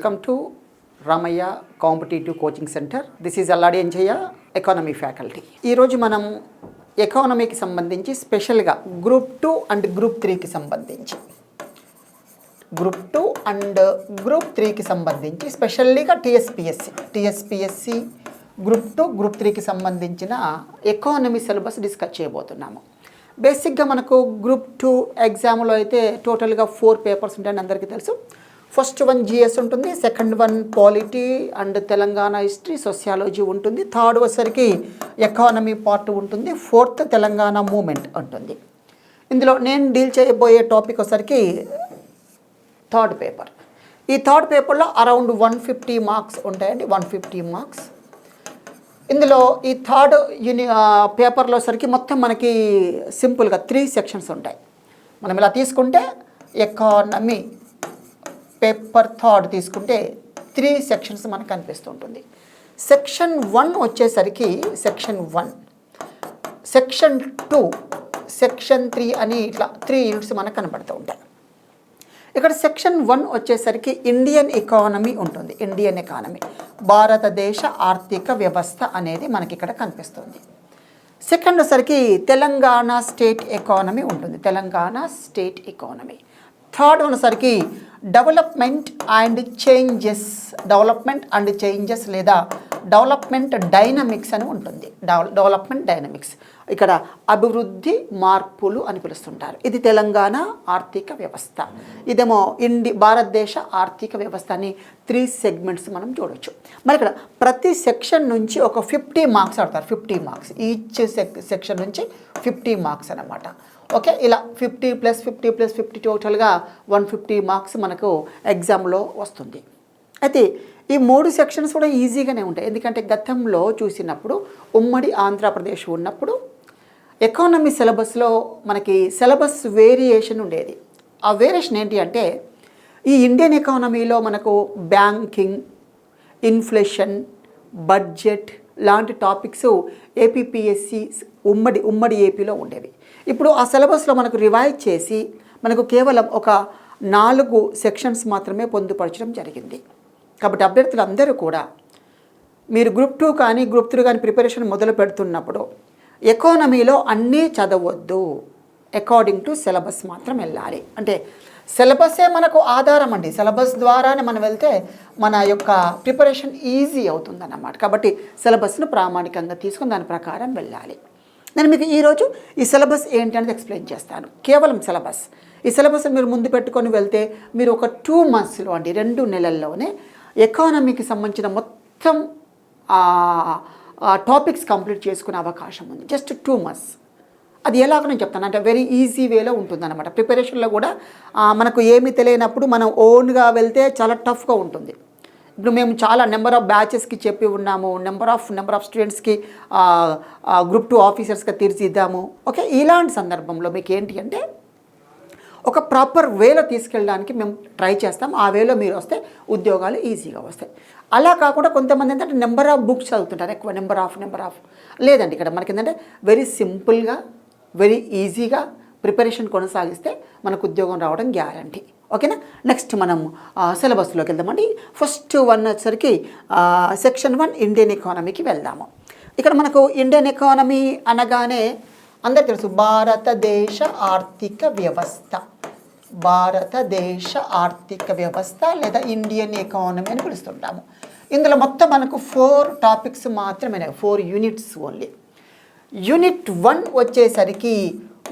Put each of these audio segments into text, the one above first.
Welcome to Ramayya competitive coaching centre. This is Alladi Anjaiah, economy faculty. ఈరోజు మనం ఎకానమీకి సంబంధించి స్పెషల్గా గ్రూప్ 2 అండ్ గ్రూప్ 3కి సంబంధించి గ్రూప్ 3కి సంబంధించి స్పెషల్లీగా టీఎస్పిఎస్సి గ్రూప్ 2 గ్రూప్ 3కి సంబంధించిన ఎకానమీ సిలబస్ డిస్కస్ చేయబోతున్నాము. బేసిక్గా మనకు గ్రూప్ 2 ఎగ్జామ్లో అయితే టోటల్గా 4 పేపర్స్ ఉంటాయని అందరికీ తెలుసు. ఫస్ట్ వన్ జిఎస్ ఉంటుంది, second one polity and Telangana history sociology ఉంటుంది, థర్డ్ వచ్చరికి ఎకానమీ పార్ట్ ఉంటుంది, ఫోర్త్ తెలంగాణ మూమెంట్ ఉంటుంది. ఇందులో నేను డీల్ చేయబోయే టాపిక్ వచ్చరికి థర్డ్ పేపర్. ఈ థర్డ్ పేపర్లో అరౌండ్ 150 మార్క్స్ ఉంటాయండి, 150 మార్క్స్. ఇందులో ఈ థర్డ్ పేపర్లో సరికి మొత్తం మనకి సింపుల్గా 3 సెక్షన్స్ ఉంటాయి. మనం ఇలా తీసుకుంటే ఎకానమీ పేపర్ థర్డ్ తీసుకుంటే 3 సెక్షన్స్ మనకు కనిపిస్తుంటుంది. సెక్షన్ 1 వచ్చేసరికి సెక్షన్ 1, సెక్షన్ 2, సెక్షన్ 3 అని ఇట్లా 3 యూనిట్స్ మనకు కనబడుతూ ఉంటాయి. ఇక్కడ సెక్షన్ 1 వచ్చేసరికి ఇండియన్ ఎకానమీ ఉంటుంది. ఇండియన్ ఎకానమీ, భారతదేశ ఆర్థిక వ్యవస్థ అనేది మనకి ఇక్కడ కనిపిస్తుంది. సెకండ్ వచ్చరికి తెలంగాణ స్టేట్ ఎకానమీ ఉంటుంది, తెలంగాణ స్టేట్ ఎకానమీ. థర్డ్ వచ్చరికి డెవలప్మెంట్ అండ్ చేంజెస్ లేదా డెవలప్మెంట్ డైనమిక్స్ అని ఉంటుంది. డెవలప్మెంట్ డైనమిక్స్ ఇక్కడ అభివృద్ధి మార్పులు అని పిలుస్తుంటారు. ఇది తెలంగాణ ఆర్థిక వ్యవస్థ, ఇదేమో భారతదేశ ఆర్థిక వ్యవస్థ అని 3 సెగ్మెంట్స్ మనం చూడవచ్చు. మరి ఇక్కడ ప్రతి సెక్షన్ నుంచి ఒక 50 మార్క్స్ ఆడతారు. 50 మార్క్స్ ఈచ్ సెక్షన్ నుంచి 50 మార్క్స్ అన్నమాట. ఓకే, ఇలా 50 + 50 + 50 టోటల్గా 150 మార్క్స్ మనకు ఎగ్జామ్లో వస్తుంది. అయితే ఈ 3 సెక్షన్స్ కూడా ఈజీగానే ఉంటాయి. ఎందుకంటే గతంలో చూసినప్పుడు ఉమ్మడి ఆంధ్రప్రదేశ్ ఉన్నప్పుడు ఎకానమీ సిలబస్లో మనకి సిలబస్ వేరియేషన్ ఉండేది. ఆ వేరియేషన్ ఏంటి అంటే ఈ ఇండియన్ ఎకానమీలో మనకు బ్యాంకింగ్, ఇన్ఫ్లేషన్, బడ్జెట్ లాంటి టాపిక్స్ ఏపీపీఎస్సి ఉమ్మడి ఏపీలో ఉండేవి. ఇప్పుడు ఆ సిలబస్లో మనకు రివైజ్ చేసి మనకు కేవలం ఒక 4 సెక్షన్స్ మాత్రమే పొందుపరచడం జరిగింది. కాబట్టి అభ్యర్థులు అందరూ కూడా మీరు గ్రూప్ 2 కానీ గ్రూప్ 3 కానీ ప్రిపరేషన్ మొదలు పెడుతున్నప్పుడు ఎకానమీలో అన్నీ చదవద్దు, అకార్డింగ్ టు సిలబస్ మాత్రం వెళ్ళాలి. అంటే సిలబసే మనకు ఆధారం అండి, సిలబస్ ద్వారానే మనం వెళ్తే మన యొక్క ప్రిపరేషన్ ఈజీ అవుతుందన్నమాట. కాబట్టి సిలబస్ను ప్రామాణికంగా తీసుకుని దాని ప్రకారం వెళ్ళాలి. నేను మీకు ఈరోజు ఈ సిలబస్ ఏంటి అనేది ఎక్స్ప్లెయిన్ చేస్తాను. కేవలం సిలబస్, ఈ సిలబస్ మీరు ముందు పెట్టుకొని వెళ్తే మీరు ఒక 2 మంత్స్లో అండి, 2 నెలల్లోనే ఎకానమీకి సంబంధించిన మొత్తం టాపిక్స్ కంప్లీట్ చేసుకునే అవకాశం ఉంది. Just 2 months. అది ఎలాగో నేను చెప్తాను, అంటే వెరీ ఈజీ వేలో ఉంటుందన్నమాట. ప్రిపరేషన్లో కూడా మనకు ఏమీ తెలియనప్పుడు మనం ఓన్గా వెళ్తే చాలా టఫ్గా ఉంటుంది. ఇప్పుడు మేము చాలా నెంబర్ ఆఫ్ బ్యాచెస్కి చెప్పి ఉన్నాము, నెంబర్ ఆఫ్ స్టూడెంట్స్కి గ్రూప్ 2 ఆఫీసర్స్గా తీర్చిద్దాము. ఓకే, ఇలాంటి సందర్భంలో మీకు ఏంటి అంటే ఒక ప్రాపర్ వేలో తీసుకెళ్ళడానికి మేము ట్రై చేస్తాం. ఆ వేలో మీరు వస్తే ఉద్యోగాలు ఈజీగా వస్తాయి. అలా కాకుండా కొంతమంది ఏంటంటే నెంబర్ ఆఫ్ బుక్స్ చదువుతుంటారు, ఎక్కువ నెంబర్ ఆఫ్ లేదండి. ఇక్కడ మనకి ఏంటంటే వెరీ సింపుల్గా, వెరీ ఈజీగా ప్రిపరేషన్ కొనసాగిస్తే మనకు ఉద్యోగం రావడం గ్యారంటీ. ఓకేనా, నెక్స్ట్ మనం సిలబస్లోకి వెళ్దామండి. ఫస్ట్ వన్ వచ్చరికి సెక్షన్ 1 ఇండియన్ ఎకానమీకి వెళ్దాము. ఇక్కడ మనకు ఇండియన్ ఎకానమీ అనగానే అందరికీ తెలుసు, భారతదేశ ఆర్థిక వ్యవస్థ లేదా ఇండియన్ ఎకానమీ అని పిలుస్తుంటాము. ఇందులో మొత్తం మనకు 4 టాపిక్స్ మాత్రమే, 4 యూనిట్స్ ఓన్లీ. యూనిట్ 1 వచ్చేసరికి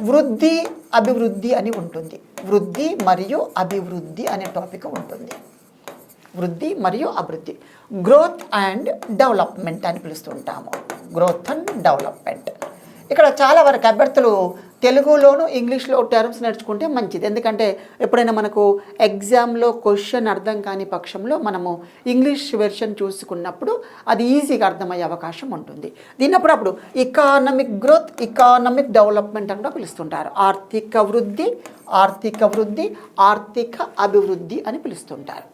వృద్ధి అభివృద్ధి అని ఉంటుంది. వృద్ధి మరియు అభివృద్ధి అనే టాపిక్ ఉంటుంది. వృద్ధి మరియు అభివృద్ధి, గ్రోత్ అండ్ డెవలప్మెంట్ అని పిలుస్తుంటాము. Growth and development. ఇక్కడ చాలా వరకు అభ్యర్థులు తెలుగులోను ఇంగ్లీష్లో టర్మ్స్ నేర్చుకుంటే మంచిది. ఎందుకంటే ఎప్పుడైనా మనకు ఎగ్జామ్లో క్వశ్చన్ అర్థం కాని పక్షంలో మనము ఇంగ్లీష్ వెర్షన్ చూసుకున్నప్పుడు అది ఈజీగా అర్థమయ్యే అవకాశం ఉంటుంది. దీన్ని అప్పుడప్పుడు ఎకానమిక్ గ్రోత్, ఎకానమిక్ డెవలప్మెంట్ అని కూడా పిలుస్తుంటారు. ఆర్థిక వృద్ధి, ఆర్థిక అభివృద్ధి అని పిలుస్తుంటారు.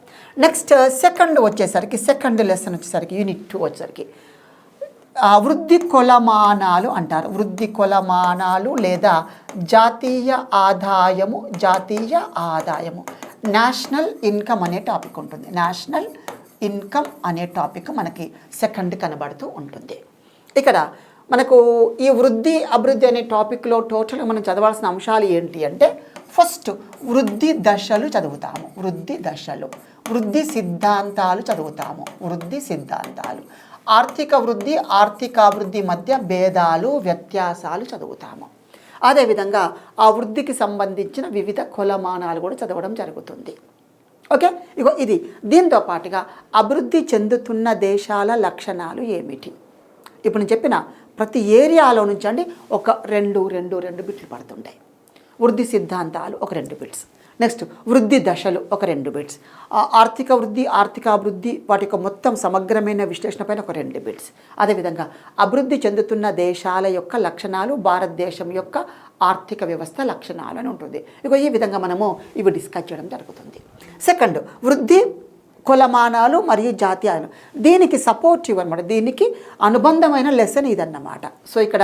నెక్స్ట్ సెకండ్ లెసన్ వచ్చేసరికి యూనిట్ 2 వచ్చేసరికి వృద్ధి కొలమానాలు అంటారు. వృద్ధి కొలమానాలు లేదా జాతీయ ఆదాయము. నేషనల్ ఇన్కమ్ అనే టాపిక్ ఉంటుంది. నేషనల్ ఇన్కమ్ అనే టాపిక్ మనకి సెకండ్ కనబడుతూ ఉంటుంది. ఇక్కడ మనకు ఈ వృద్ధి అభివృద్ధి అనే టాపిక్లో టోటల్గా మనం చదవాల్సిన అంశాలు ఏంటి అంటే, ఫస్ట్ వృద్ధి దశలు చదువుతాము. వృద్ధి దశలు, వృద్ధి సిద్ధాంతాలు చదువుతాము. వృద్ధి సిద్ధాంతాలు, ఆర్థిక వృద్ధి ఆర్థికాభివృద్ధి మధ్య భేదాలు వ్యత్యాసాలు చదువుతాము. అదేవిధంగా ఆ వృద్ధికి సంబంధించిన వివిధ కొలమానాలు కూడా చదవడం జరుగుతుంది. ఓకే, ఇగో ఇది. దీంతో పాటుగా అభివృద్ధి చెందుతున్న దేశాల లక్షణాలు ఏమిటి, ఇప్పుడు నేను చెప్పిన ప్రతి ఏరియాలో నుంచి అండి ఒక రెండు బిట్లు పడుతుంటాయి. వృద్ధి సిద్ధాంతాలు ఒక 2 బిట్స్, నెక్స్ట్ వృద్ధి దశలు ఒక 2 బిట్స్, ఆర్థిక వృద్ధి ఆర్థికాభివృద్ధి వాటి యొక్క మొత్తం సమగ్రమైన విశ్లేషణ పైన ఒక 2 బిట్స్, అదేవిధంగా అభివృద్ధి చెందుతున్న దేశాల యొక్క లక్షణాలు, భారతదేశం యొక్క ఆర్థిక వ్యవస్థ లక్షణాలు అని ఉంటుంది. ఇక ఈ విధంగా మనము ఇవి డిస్కస్ చేయడం జరుగుతుంది. సెకండ్ వృద్ధి కొలమానాలు మరియు జాతీయాలు, దీనికి సపోర్టివ్ అనమాట, దీనికి అనుబంధమైన లెసన్ ఇదన్నమాట. సో ఇక్కడ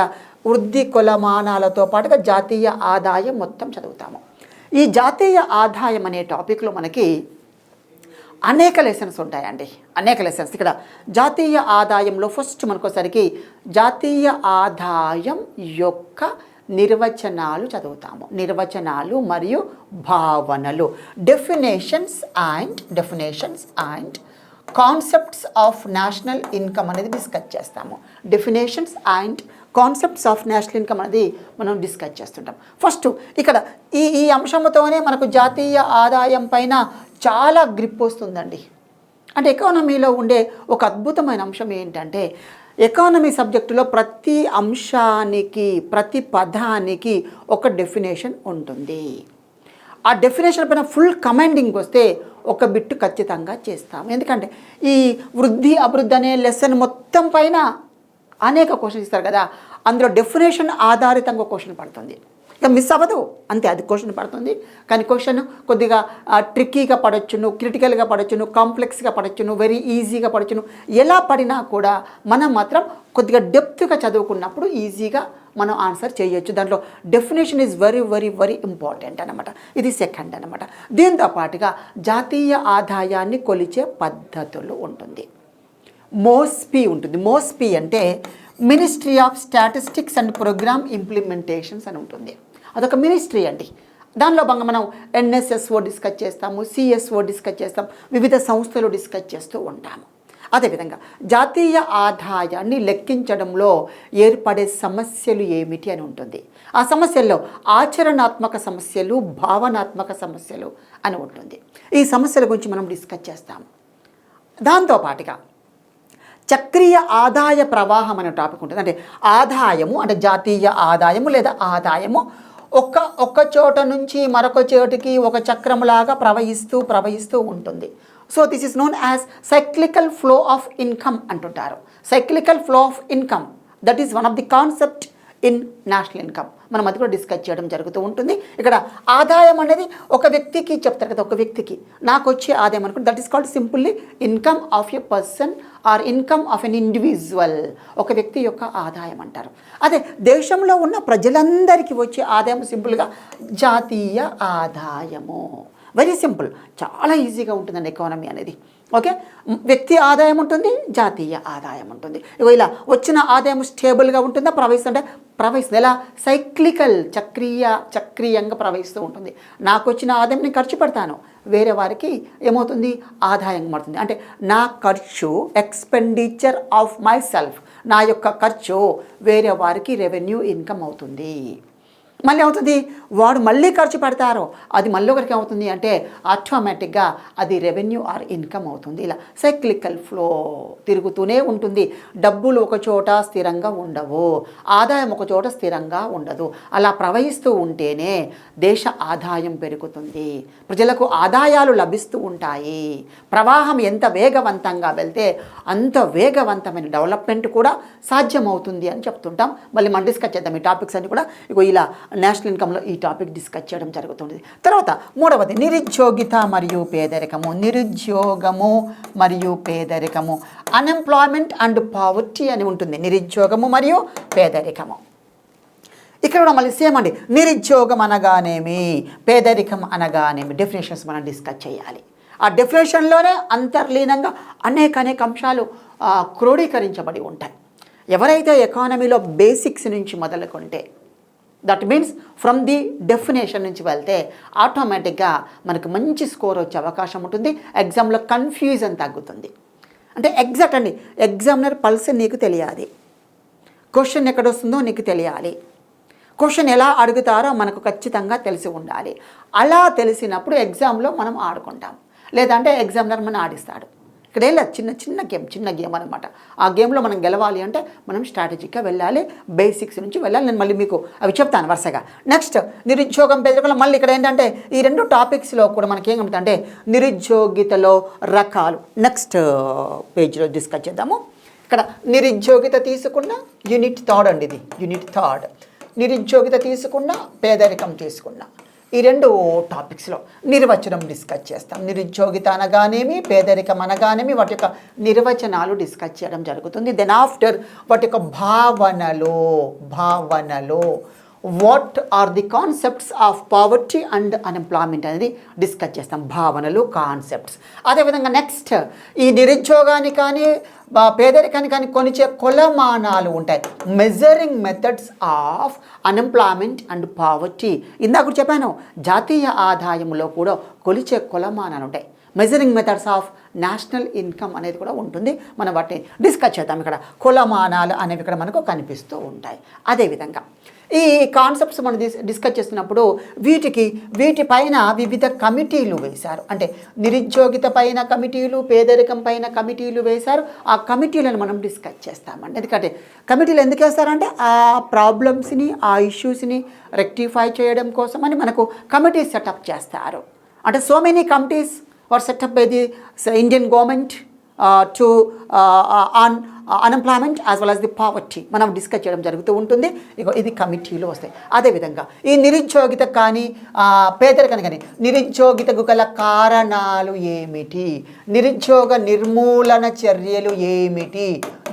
వృద్ధి కొలమానాలతో పాటుగా జాతీయ ఆదాయం మొత్తం చదువుతాము. ఈ జాతీయ ఆదాయం అనే టాపిక్లో మనకి అనేక లెసన్స్ ఉంటాయండి, అనేక లెసన్స్. ఇక్కడ జాతీయ ఆదాయంలో ఫస్ట్ మనకోసరికి జాతీయ ఆదాయం యొక్క నిర్వచనాలు చదువుతాము. నిర్వచనాలు మరియు భావనలు, definitions and concepts of national income అనేది డిస్కస్ చేస్తాము. Definitions and concepts of national income అనేది మనం డిస్కస్ చేస్తుంటాం. ఫస్ట్ ఇక్కడ ఈ అంశంతోనే మనకు జాతీయ ఆదాయం పైన చాలా గ్రిప్ వస్తుందండి. అంటే ఎకానమీలో ఉండే ఒక అద్భుతమైన అంశం ఏంటంటే, ఎకానమీ సబ్జెక్టులో ప్రతి అంశానికి ప్రతి పదానికి ఒక డెఫినేషన్ ఉంటుంది. ఆ డెఫినేషన్ పైన ఫుల్ కమాండింగ్ వస్తే ఒక బిట్టు ఖచ్చితంగా చేస్తాము. ఎందుకంటే ఈ వృద్ధి అభివృద్ధి అనే లెసన్ మొత్తం పైన అనేక క్వశ్చన్స్ ఇస్తారు కదా, అందులో డెఫినేషన్ ఆధారితంగా క్వశ్చన్ పడుతుంది. ఇక మిస్ అవ్వదు అంతే, అది క్వశ్చన్ పడుతుంది. కానీ క్వశ్చన్ కొద్దిగా ట్రిక్కీగా పడవచ్చును, క్రిటికల్గా పడవచ్చును, కాంప్లెక్స్గా పడవచ్చును, వెరీ ఈజీగా పడవచ్చును. ఎలా పడినా కూడా మనం మాత్రం కొద్దిగా డెప్త్గా చదువుకున్నప్పుడు ఈజీగా మనం ఆన్సర్ చేయొచ్చు. దాంట్లో definition is very very very important అనమాట. ఇది సెకండ్ అనమాట. దీంతో పాటుగా జాతీయ ఆదాయాన్ని కొలిచే పద్ధతులు ఉంటుంది. మోస్పీ ఉంటుంది. మోస్పీ అంటే ministry of statistics and programme implementations అని ఉంటుంది. అదొక మినిస్ట్రీ అండి. దానిలో భాగంగా మనం NSSO డిస్కస్ చేస్తాము, CSO డిస్కస్ చేస్తాం, వివిధ సంస్థలు డిస్కస్ చేస్తూ ఉంటాము. అదేవిధంగా జాతీయ ఆదాయాన్ని లెక్కించడంలో ఏర్పడే సమస్యలు ఏమిటి అని ఉంటుంది. ఆ సమస్యల్లో ఆచరణాత్మక సమస్యలు, భావనాత్మక సమస్యలు అని ఉంటుంది. ఈ సమస్యల గురించి మనం డిస్కస్ చేస్తాము. దాంతోపాటుగా చక్రీయ ఆదాయ ప్రవాహం అనే టాపిక్ ఉంటుంది. అంటే ఆదాయము అంటే జాతీయ ఆదాయము లేదా ఆదాయము ఒక చోట నుంచి మరొక చోటికి ఒక చక్రంలాగా ప్రవహిస్తూ ఉంటుంది. So this is known as cyclical flow of income అంటుంటారు. Cyclical flow of income, that is one of the concept in national income. మనం అది కూడా డిస్కస్ చేయడం జరుగుతూ ఉంటుంది. ఇక్కడ ఆదాయం అనేది ఒక వ్యక్తికి చెప్తారు కదా, ఒక వ్యక్తికి నాకు వచ్చే ఆదాయం అనుకుంటే that is called simply income of a person or income of an individual. ఒక వ్యక్తి యొక్క ఆదాయం అంటారు. అదే దేశంలో ఉన్న ప్రజలందరికీ వచ్చే ఆదాయం సింపుల్గా జాతీయ ఆదాయము. వెరీ సింపుల్, చాలా ఈజీగా ఉంటుందండి ఎకానమీ అనేది. ఓకే, వ్యక్తి ఆదాయం ఉంటుంది, జాతీయ ఆదాయం ఉంటుంది. ఇలా వచ్చిన ఆదాయం స్టేబుల్గా ఉంటుందా, ప్రవహిస్తుంది. ఎలా సైక్లికల్, చక్రీయంగా ప్రవహిస్తూ ఉంటుంది. నాకు వచ్చిన ఆదాయం నేను ఖర్చు పెడతాను, వేరే వారికి ఏమవుతుంది, ఆదాయం పడుతుంది. అంటే నా ఖర్చు, ఎక్స్పెండిచర్ ఆఫ్ మై సెల్ఫ్, నా యొక్క ఖర్చు వేరే వారికి రెవెన్యూ ఇన్కమ్ అవుతుంది. మళ్ళీ అవుతుంది, వాడు మళ్ళీ ఖర్చు పెడతారో అది మళ్ళీ ఒకరికి అవుతుంది అంటే ఆటోమేటిక్గా అది రెవెన్యూ ఆర్ ఇన్కమ్ అవుతుంది. ఇలా సైక్లికల్ ఫ్లో తిరుగుతూనే ఉంటుంది. డబ్బులు ఒక చోట స్థిరంగా ఉండవు, ఆదాయం ఒక చోట స్థిరంగా ఉండదు. అలా ప్రవహిస్తూ ఉంటేనే దేశ ఆదాయం పెరుగుతుంది, ప్రజలకు ఆదాయాలు లభిస్తూ ఉంటాయి. ప్రవాహం ఎంత వేగవంతంగా వెళ్తే అంత వేగవంతమైన డెవలప్మెంట్ కూడా సాధ్యమవుతుంది అని చెప్తుంటాం. మళ్ళీ మనం డిస్కస్ చేద్దాం ఈ టాపిక్స్ అన్ని కూడా. ఇలా నేషనల్ ఇన్కంలో ఈ టాపిక్ డిస్కస్ చేయడం జరుగుతుంది. తర్వాత మూడవది నిరుద్యోగిత మరియు పేదరికము. నిరుద్యోగము మరియు పేదరికము, అన్ఎంప్లాయ్మెంట్ అండ్ పావర్టీ అని ఉంటుంది. నిరుద్యోగము మరియు పేదరికము. ఇక్కడ కూడా మళ్ళీ సేమ్ అండి. నిరుద్యోగం అనగానేమి, పేదరికం అనగానేమి డెఫినేషన్స్ మనం డిస్కస్ చేయాలి. ఆ డెఫినేషన్లోనే అంతర్లీనంగా అనేక అంశాలు క్రోడీకరించబడి ఉంటాయి. ఎవరైతే ఎకానమీలో బేసిక్స్ నుంచి మొదలుకుంటే, that means from the definition నుంచి వెళ్తే ఆటోమేటిక్గా మనకు మంచి స్కోర్ వచ్చే అవకాశం ఉంటుంది. ఎగ్జామ్లో కన్ఫ్యూజన్ తగ్గుతుంది. అంటే ఎగ్జాక్ట్ అండి, ఎగ్జామినర్ పల్స్ నీకు తెలియాలి, క్వశ్చన్ ఎక్కడ వస్తుందో నీకు తెలియాలి, క్వశ్చన్ ఎలా అడుగుతారో మనకు ఖచ్చితంగా తెలిసి ఉండాలి. అలా తెలిసినప్పుడు ఎగ్జామ్లో మనం ఆడుకుంటాం, లేదంటే ఎగ్జామినర్ మనం ఆడిస్తాడు. ఇక్కడ ఏం లేదు, చిన్న గేమ్ అనమాట. ఆ గేమ్లో మనం గెలవాలి అంటే మనం స్ట్రాటజిక్గా వెళ్ళాలి, బేసిక్స్ నుంచి వెళ్ళాలి. నేను మళ్ళీ మీకు అవి చెప్తాను వరుసగా. నెక్స్ట్ నిరుద్యోగం పేదరికంలో మళ్ళీ ఇక్కడ ఏంటంటే ఈ 2 టాపిక్స్లో కూడా మనకి ఏం అంటే నిరుద్యోగితలో రకాలు నెక్స్ట్ పేజ్లో డిస్కస్ చేద్దాము. ఇక్కడ నిరుద్యోగిత తీసుకున్న యూనిట్ 3 అండి, ఇది యూనిట్ 3. నిరుద్యోగిత తీసుకున్న, పేదరికం తీసుకున్న, ఈ 2 టాపిక్స్లో నిర్వచనం డిస్కస్ చేస్తాం. నిరుద్యోగిత అనగానేమి, పేదరికం అనగానేమి, వాటి యొక్క నిర్వచనాలు డిస్కస్ చేయడం జరుగుతుంది. దెన్ ఆఫ్టర్ వాటి యొక్క భావనలో what are the concepts of poverty and unemployment అనేది డిస్కస్ చేస్తాం. భావనలు, కాన్సెప్ట్స్. అదేవిధంగా నెక్స్ట్ ఈ నిరుద్యోగాన్ని కానీ పేదరికాన్ని కానీ కొనిచే కొలమానాలు ఉంటాయి. Measuring methods of unemployment and poverty. ఇందాక చెప్పాను, జాతీయ ఆదాయంలో కూడా కొలిచే కొలమానాలు ఉంటాయి. Measuring methods of national income అనేది కూడా ఉంటుంది. మనం వాటిని డిస్కస్ చేద్దాం. ఇక్కడ కొలమానాలు అనేవి ఇక్కడ మనకు కనిపిస్తూ ఉంటాయి. అదేవిధంగా ఈ కాన్సెప్ట్స్ మనం డిస్కస్ చేస్తున్నప్పుడు వీటిపైన వివిధ కమిటీలు వేశారు. అంటే నిరుద్యోగిత పైన కమిటీలు, పేదరికం పైన కమిటీలు వేశారు. ఆ కమిటీలను మనం డిస్కస్ చేస్తామండి. ఎందుకంటే కమిటీలు ఎందుకు వేస్తారంటే ఆ ప్రాబ్లమ్స్ని, ఆ ఇష్యూస్ని రెక్టిఫై చేయడం కోసం అని మనకు కమిటీస్ సెటప్ చేస్తారు. అంటే so many committees were set up by the Indian government to on unemployment as well as the poverty మనం డిస్కస్ చేయడం జరుగుతూ ఉంటుంది. ఇది కమిటీలు వస్తాయి. అదేవిధంగా ఈ నిరుద్యోగిత కానీ పేదరికం కానీ నిరుద్యోగితకు గల కారణాలు ఏమిటి, నిరుద్యోగ నిర్మూలన చర్యలు ఏమిటి,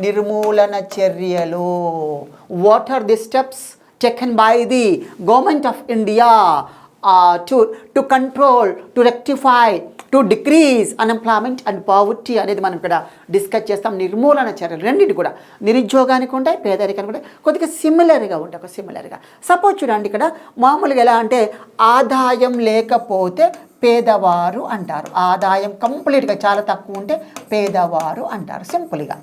నిర్మూలన చర్యలు what are the steps taken by the government of India to control, to rectify, to decrease unemployment and poverty అనేది మనం ఇక్కడ డిస్కస్ చేస్తాం. నిర్మూలన చర్యలు రెండింటి కూడా నిరుద్యోగానికి ఉంటాయి, పేదరికానికి ఉంటాయి, కొద్దిగా సిమిలర్గా ఉంటాయి. ఒక సిమిలర్గా సపోజ్ చూడండి, ఇక్కడ మామూలుగా ఎలా అంటే ఆదాయం లేకపోతే పేదవారు అంటారు, ఆదాయం కంప్లీట్గా చాలా తక్కువ ఉంటే పేదవారు అంటారు సింపుల్గా.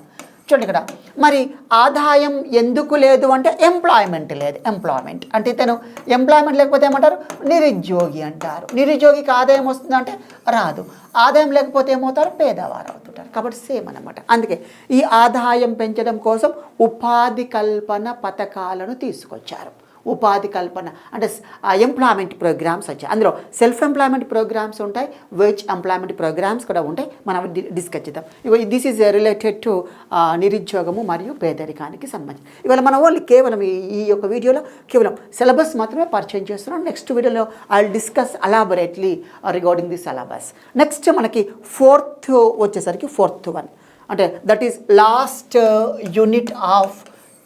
చూడండి ఇక్కడ మరి ఆదాయం ఎందుకు లేదు అంటే ఎంప్లాయ్మెంట్ లేదు. ఎంప్లాయ్మెంట్ అంటే తను ఎంప్లాయ్మెంట్ లేకపోతే ఏమంటారు, నిరుద్యోగి అంటారు. నిరుద్యోగికి ఆదాయం వస్తుందంటే రాదు, ఆదాయం లేకపోతే ఏమవుతారు, పేదవారు అవుతుంటారు. కాబట్టి సేమ్ అన్నమాట. అందుకే ఈ ఆదాయం పెంచడం కోసం ఉపాధి కల్పన పథకాలను తీసుకొచ్చారు. ఉపాధి కల్పన అంటే ఎంప్లాయ్మెంట్ ప్రోగ్రామ్స్ వచ్చాయి. అందులో సెల్ఫ్ ఎంప్లాయ్మెంట్ ప్రోగ్రామ్స్ ఉంటాయి, వేజ్ ఎంప్లాయ్మెంట్ ప్రోగ్రామ్స్ కూడా ఉంటాయి. మనం డిస్కస్ చేద్దాం. దిస్ ఈజ్ రిలేటెడ్ టు నిరుద్యోగము మరియు పేదరికానికి సంబంధించి. ఇవాళ మనం ఓన్లీ కేవలం ఈ యొక్క వీడియోలో కేవలం సిలబస్ మాత్రమే పరిచయం చేస్తున్నాం. నెక్స్ట్ వీడియోలో I will discuss elaborately regarding the syllabus. Next మనకి ఫోర్త్ వచ్చేసరికి ఫోర్త్ వన్ అంటే that is last unit of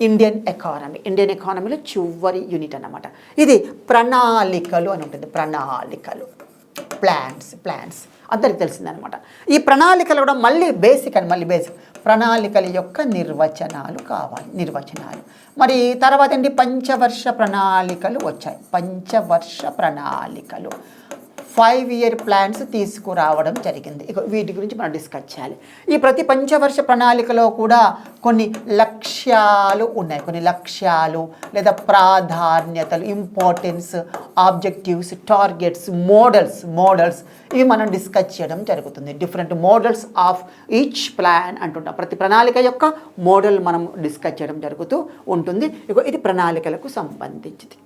Indian ఎకానమీలో చివరి యూనిట్ అన్నమాట. ఇది ప్రణాళికలు అని ఉంటుంది. ప్రణాళికలు, ప్లాన్స్ అందరికి తెలిసిందనమాట. ఈ ప్రణాళికలు కూడా మళ్ళీ బేసిక్ ప్రణాళికల యొక్క నిర్వచనాలు కావాలి. నిర్వచనాలు మరి తర్వాత ఏంటి, పంచవర్ష ప్రణాళికలు వచ్చాయి. పంచవర్ష ప్రణాళికలు 5-year ప్లాన్స్ తీసుకురావడం జరిగింది. వీటి గురించి మనం డిస్కస్ చేయాలి. ఈ ప్రతి పంచవర్ష ప్రణాళికలో కూడా కొన్ని లక్ష్యాలు ఉన్నాయి. కొన్ని లక్ష్యాలు లేదా ప్రాధాన్యతలు, ఇంపార్టెన్స్, ఆబ్జెక్టివ్స్, టార్గెట్స్, మోడల్స్ ఇవి మనం డిస్కస్ చేయడం జరుగుతుంది. Different models of each plan అంటుంటాం. ప్రతి ప్రణాళిక యొక్క మోడల్ మనం డిస్కస్ చేయడం జరుగుతూ ఉంటుంది. ఇది ప్రణాళికలకు సంబంధించింది.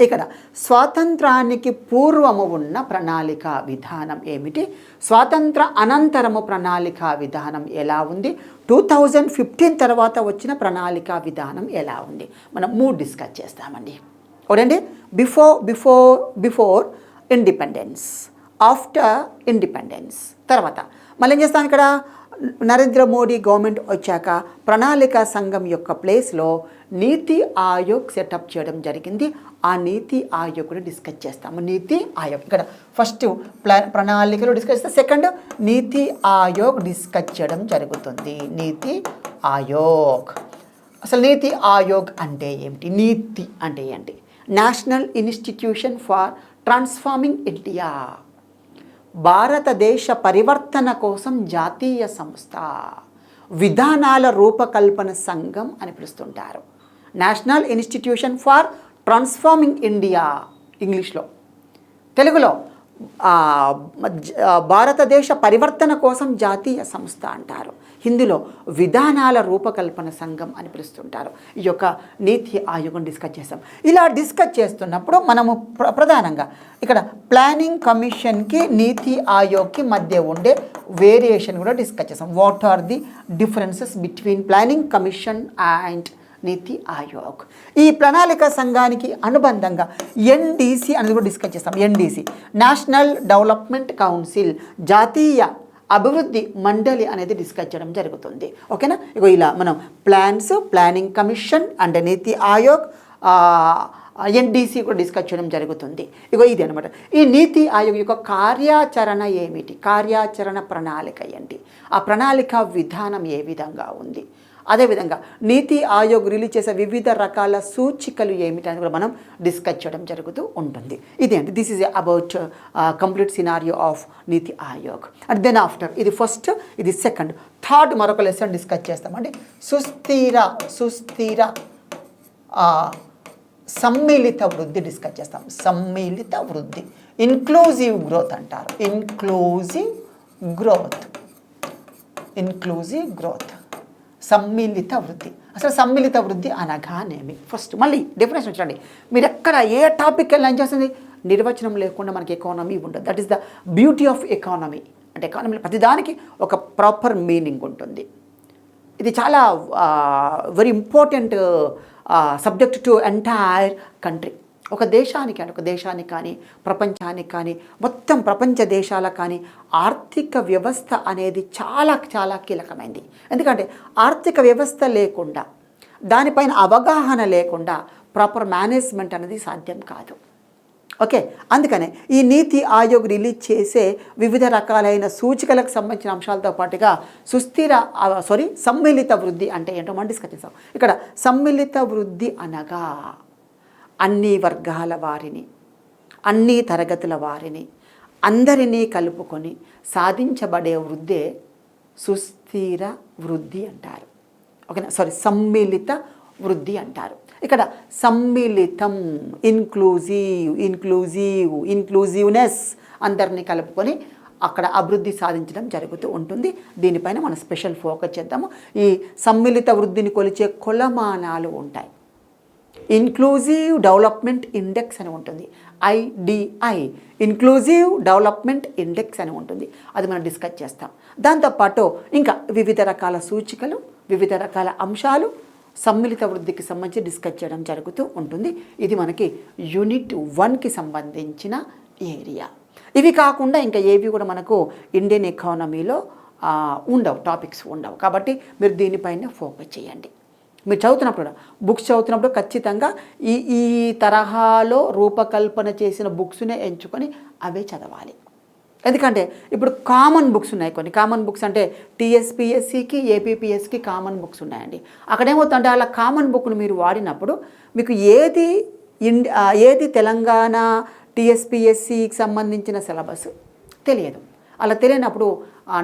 ఇక్కడ స్వాతంత్రానికి పూర్వము ఉన్న ప్రణాళికా విధానం ఏమిటి, స్వాతంత్ర అనంతరము ప్రణాళికా విధానం ఎలా ఉంది, 2015 తర్వాత వచ్చిన ప్రణాళికా విధానం ఎలా ఉంది, మనం 3 డిస్కస్ చేస్తామండి. ఒకటండి బిఫోర్ ఇండిపెండెన్స్, ఆఫ్టర్ ఇండిపెండెన్స్, తర్వాత మళ్ళీ ఏం చేస్తాం ఇక్కడ నరేంద్ర మోడీ గవర్నమెంట్ వచ్చాక ప్రణాళికా సంఘం యొక్క ప్లేస్లో నీతి ఆయోగ్ సెటప్ చేయడం జరిగింది. ఆ నీతి ఆయోగ్ కూడా డిస్కస్ చేస్తాము. నీతి ఆయోగ్ ఇక్కడ ఫస్ట్ ప్రణాళికలు డిస్కస్ చేస్తే సెకండ్ నీతి ఆయోగ్ డిస్కస్ చేయడం జరుగుతుంది. నీతి ఆయోగ్, అసలు నీతి ఆయోగ్ అంటే ఏమిటి? నీతి అంటే ఏంటి? National institution for transforming India, భారతదేశ పరివర్తన కోసం జాతీయ సంస్థ, విధానాల రూపకల్పన సంఘం అని పిలుస్తుంటారు. National institution for transforming India ఇంగ్లీష్లో, తెలుగులో భారతదేశ పరివర్తన కోసం జాతీయ సంస్థ అంటారు. హిందీలో విధానాల రూపకల్పన సంఘం అని పిలుస్తుంటారు. ఈ యొక్క నీతి ఆయోగం డిస్కస్ చేస్తాం. ఇలా డిస్కస్ చేస్తున్నప్పుడు మనము ప్రధానంగా ఇక్కడ ప్లానింగ్ కమిషన్కి నీతి ఆయోగ్కి మధ్య ఉండే వేరియేషన్ కూడా డిస్కస్ చేస్తాం. What are the differences between planning commission and Niti Aayog. ఈ ప్రణాళిక సంఘానికి అనుబంధంగా ఎన్డీసీ అనేది కూడా డిస్కస్ చేస్తాం. ఎన్డీసీ నేషనల్ డెవలప్మెంట్ కౌన్సిల్, జాతీయ అభివృద్ధి మండలి అనేది డిస్కస్ చేయడం జరుగుతుంది. ఓకేనా? ఇగో ఇలా మనం planning commission and Niti Aayog, NDC కూడా డిస్కస్ చేయడం జరుగుతుంది. ఇగో ఇది అనమాట. ఈ నీతి ఆయోగ్ యొక్క కార్యాచరణ ఏమిటి? కార్యాచరణ ప్రణాళిక ఏంటి? ఆ ప్రణాళిక విధానం ఏ విధంగా ఉంది? అదేవిధంగా నీతి ఆయోగ్ రిలీజ్ చేసే వివిధ రకాల సూచికలు ఏమిటి అని కూడా మనం డిస్కస్ చేయడం జరుగుతూ ఉంటుంది. ఇదేంటి? This is about complete scenario of NITI Aayog. And then after ఇది ఫస్ట్, ఇది సెకండ్, థర్డ్ మరొక లెసన్ డిస్కస్ చేస్తామండి. సుస్థిర సమ్మిళిత వృద్ధి డిస్కస్ చేస్తాం. సమ్మిళిత వృద్ధి, ఇన్క్లూజివ్ గ్రోత్ అంటారు. ఇన్క్లూజివ్ గ్రోత్, సమ్మిళిత వృద్ధి. అసలు సమ్మిళిత వృద్ధి అనగానేమి? ఫస్ట్ మళ్ళీ డెఫినేషన్ చూడండి. మీరు ఎక్కడ ఏ టాపిక్ వెళ్ళి ఏం చేస్తుంది? నిర్వచనం లేకుండా మనకి ఎకానమీ ఉండదు. That is the beauty of economy. అంటే ఎకానమీలో ప్రతిదానికి ఒక ప్రాపర్ మీనింగ్ ఉంటుంది. ఇది చాలా very important subject to entire country. ఒక దేశానికి కానీ ప్రపంచానికి కానీ మొత్తం ప్రపంచ దేశాలకు కానీ ఆర్థిక వ్యవస్థ అనేది చాలా చాలా కీలకమైంది. ఎందుకంటే ఆర్థిక వ్యవస్థ లేకుండా, దానిపైన అవగాహన లేకుండా ప్రాపర్ మేనేజ్మెంట్ అనేది సాధ్యం కాదు. ఓకే, అందుకనే ఈ నీతి ఆయోగ్ రిలీజ్ చేసే వివిధ రకాలైన సూచికలకు సంబంధించిన అంశాలతో పాటుగా సమ్మిళిత వృద్ధి అంటే ఏంటో మనం డిస్కస్ చేస్తాం. ఇక్కడ సమ్మిళిత వృద్ధి అనగా అన్ని వర్గాల వారిని, అన్ని తరగతుల వారిని, అందరినీ కలుపుకొని సాధించబడే వృద్ధే సుస్థిర వృద్ధి అంటారు. ఓకేనా? సమ్మిళిత వృద్ధి అంటారు. ఇక్కడ సమ్మిళితం, ఇన్క్లూజివ్నెస్, అందరినీ కలుపుకొని అక్కడ అభివృద్ధి సాధించడం జరుగుతూ ఉంటుంది. దీనిపైన మనం స్పెషల్ ఫోకస్ చేద్దాము. ఈ సమ్మిళిత వృద్ధిని కొలిచే కొలమానాలు ఉంటాయి. ఇన్క్లూజివ్ డెవలప్మెంట్ ఇండెక్స్ అని ఉంటుంది. IDI, ఇన్క్లూజివ్ డెవలప్మెంట్ ఇండెక్స్ అని ఉంటుంది. అది మనం డిస్కస్ చేస్తాం. దాంతోపాటు ఇంకా వివిధ రకాల సూచికలు, వివిధ రకాల అంశాలు సమ్మిళిత వృద్ధికి సంబంధించి డిస్కస్ చేయడం జరుగుతూ ఉంటుంది. ఇది మనకి యూనిట్ 1కి సంబంధించిన ఏరియా. ఇవి కాకుండా ఇంకా ఏవి కూడా మనకు ఇండియన్ ఎకానమీలో టాపిక్స్ ఉండవు. కాబట్టి మీరు దీనిపైన ఫోకస్ చేయండి. మీరు చదువుతున్నప్పుడు బుక్స్ చదువుతున్నప్పుడు ఖచ్చితంగా ఈ తరహాలో రూపకల్పన చేసిన బుక్స్నే ఎంచుకొని అవే చదవాలి. ఎందుకంటే ఇప్పుడు కామన్ బుక్స్ ఉన్నాయి. కొన్ని కామన్ బుక్స్ అంటే TSPSCకి, APPSకి కామన్ బుక్స్ ఉన్నాయండి. అక్కడేమవుతుందంటే అలా కామన్ బుక్ను మీరు వాడినప్పుడు మీకు ఏది తెలంగాణ TSPSCకి సంబంధించిన సిలబస్ తెలియదు. అలా తెలియనప్పుడు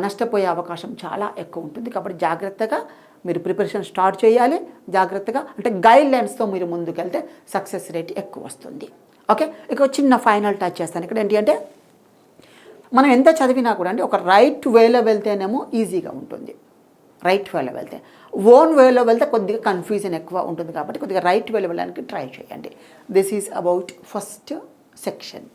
నష్టపోయే అవకాశం చాలా ఎక్కువ ఉంటుంది. కాబట్టి జాగ్రత్తగా మీరు ప్రిపరేషన్ స్టార్ట్ చేయాలి. జాగ్రత్తగా అంటే గైడ్ లైన్స్తో మీరు ముందుకెళ్తే సక్సెస్ రేట్ ఎక్కువ వస్తుంది. ఓకే, ఇక చిన్న ఫైనల్ టచ్ చేస్తాను. ఇక్కడ ఏంటి అంటే మనం ఎంత చదివినా కూడా అంటే ఒక రైట్ వేలో వెళ్తేనేమో ఈజీగా ఉంటుంది. రైట్ వేలో వెళ్తే, ఓన్ వేలో వెళ్తే కొద్దిగా కన్ఫ్యూజన్ ఎక్కువ ఉంటుంది. కాబట్టి కొద్దిగా రైట్ వేలో వెళ్ళడానికి ట్రై చేయండి. This is about first section.